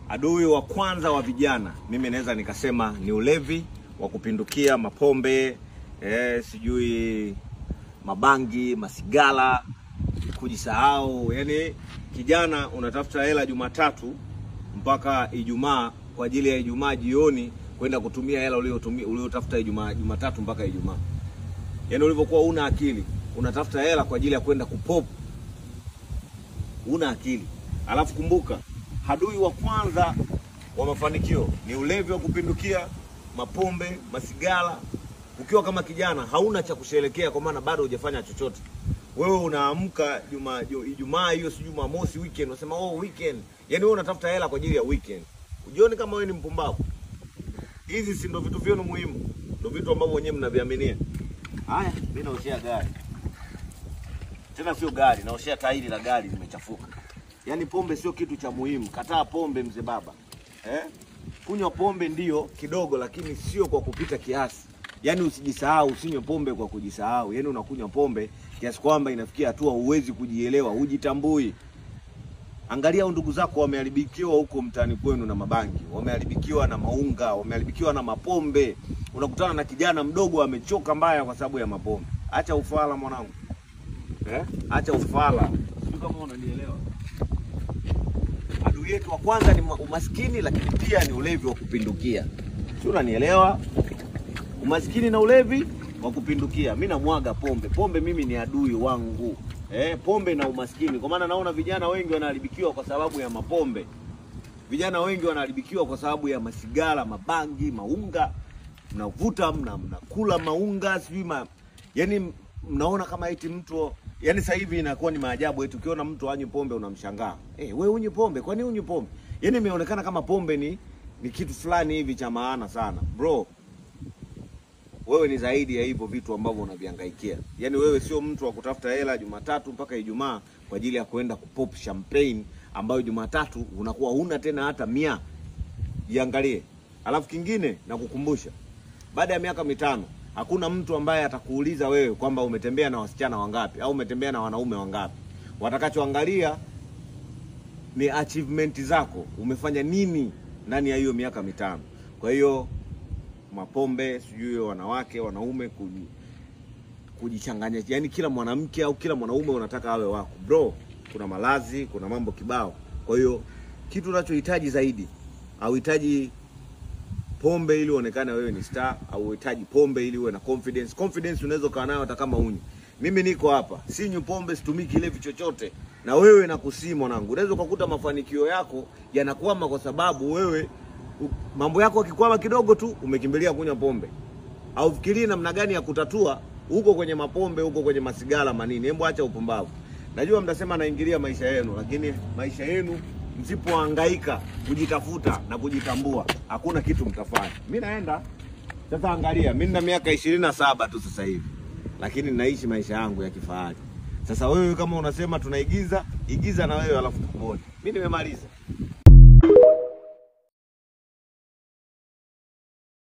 Adui wa kwanza wa vijana mimi naweza nikasema ni ulevi wa kupindukia, mapombe, sijui mabangi, masigara, kujisahau. Yani kijana unatafuta hela Jumatatu mpaka Ijumaa kwa ajili ya Ijumaa jioni kwenda kutumia hela uliotafuta Jumatatu mpaka Ijumaa. Yani ulivyokuwa una akili, unatafuta hela kwa ajili ya kwenda kupop. Una akili. Alafu kumbuka, adui wa kwanza wa mafanikio ni ulevi wa kupindukia, mapombe, masigara. Ukiwa kama kijana hauna cha kusherehekea kwa maana bado hujafanya chochote. Wewe unaamka Ijumaa hiyo, si Jumamosi, weekend, unasema weekend. Yaani wewe unatafuta hela kwa ajili ya weekend. Ujione kama wewe ni mpumbavu. Hizi si ndio vitu vyenu muhimu? Ndio vitu ambavyo wenyewe mnaviaminia. Haya, mimi naoshia gari. Tena sio gari, naoshia tairi la gari limechafuka. Yaani pombe sio kitu cha muhimu. Kataa pombe mzee baba. Kunywa pombe ndio kidogo, lakini sio kwa kupita kiasi. Yaani usijisahau, usinywe pombe kwa kujisahau. Yaani unakunywa pombe kiasi kwamba inafikia hatua huwezi kujielewa, hujitambui. Angalia ndugu zako wameharibikiwa huko mtaani kwenu na mabangi, wameharibikiwa na maunga, wameharibikiwa na mapombe. Unakutana na kijana mdogo amechoka mbaya kwa sababu ya mapombe. Acha ufala mwanangu. Acha ufala. Sio kama unanielewa. Adui yetu wa kwanza ni umaskini, lakini pia ni ulevi wa kupindukia. Sio, unanielewa? Umaskini na ulevi wa kupindukia. Mimi namwaga pombe. Pombe mimi ni adui wangu. Pombe na umaskini. Kwa maana naona vijana wengi wanaharibikiwa kwa sababu ya mapombe. Vijana wengi wanaharibikiwa kwa sababu ya masigara, mabangi, maunga. Mnavuta, mnakula maunga, sijui yaani mnaona kama eti mtu, yaani sasa hivi inakuwa ni maajabu eti ukiona mtu anywe pombe unamshangaa. Wewe unywe pombe? Kwa nini unywe pombe? Yaani imeonekana kama pombe ni kitu fulani hivi cha maana sana. Bro, wewe ni zaidi ya hivyo vitu ambavyo unavihangaikia. Yaani wewe sio mtu wa kutafuta hela Jumatatu mpaka Ijumaa kwa ajili ya kwenda kupop champagne ambayo Jumatatu unakuwa huna tena hata 100. Jiangalie. Alafu kingine na kukumbusha, baada ya miaka 5 hakuna mtu ambaye atakuuliza wewe kwamba umetembea na wasichana wangapi au umetembea na wanaume wangapi. Watakachoangalia ni achievement zako, umefanya nini ndani ya hiyo miaka 5. Kwa hiyo mapombe, sijui wanawake, wanaume, kujichanganya. Yaani kila mwanamke au kila mwanaume unataka awe wako. Bro, kuna malazi, kuna mambo kibao. Kwa hiyo kitu unachohitaji zaidi, hauhitaji pombe ili uonekane wewe ni star, au uhitaji pombe ili uwe na confidence. Confidence unaweza kaa nayo hata kama unywi. Mimi niko hapa, sinywi pombe, situmii kilevi chochote. Na wewe nakusii mwanangu, unaweza kukuta mafanikio yako yanakwama kwa sababu wewe mambo yako yakikwama kidogo tu umekimbilia kunywa pombe. Au fikirii namna gani ya kutatua huko kwenye mapombe, huko kwenye masigara manini. Hebu acha upumbavu. Najua mtasema naingilia maisha yenu, lakini maisha yenu msipohangaika kujitafuta na kujitambua, hakuna kitu mtafanya. Mimi naenda sasa, angalia, mimi nina miaka 27 tu sasa hivi, lakini ninaishi maisha yangu ya kifahari. Sasa wewe kama unasema tunaigiza, igiza na wewe alafu tuone. Mimi nimemaliza.